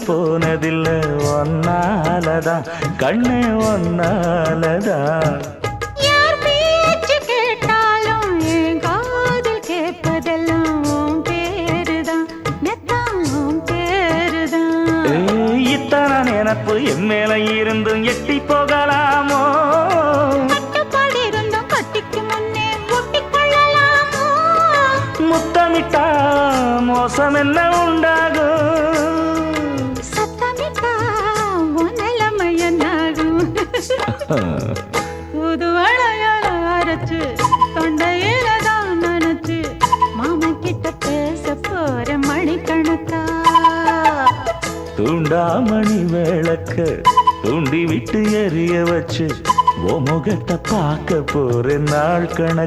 போனதில்ல ஒன்னாலதான் கண்ணே ஒன்னாலதான் யார் பேச்சு கேட்டாலும் என் காதில் கேட்பதெல்லாம் உன் பேருதான் நெத்தான் உன் பேருதான் இத்தனை நினப்பு என் மேல இருந்தும் எட்டி போகலாமோ கட்டுப்பாடு இருந்தும் கட்டிக்கு முன்னே ஒட்டிக் கொள்ளலாமோ முத்தமிட்டா மோசம் என்ன உண்டாகும் சத்தமிட்டா உன் நிலைமை என்னாகும் புது வளையல அரைச்சு தொண்டையில தான் நினைச்சு மாமன் கிட்ட பேச போற மணிக்கணக்கா தூண்டாமணி விளக்க தூண்டி விட்டு எரிய வச்சு ஓ முகத்தை பார்க்க போற நாள் கணக்கு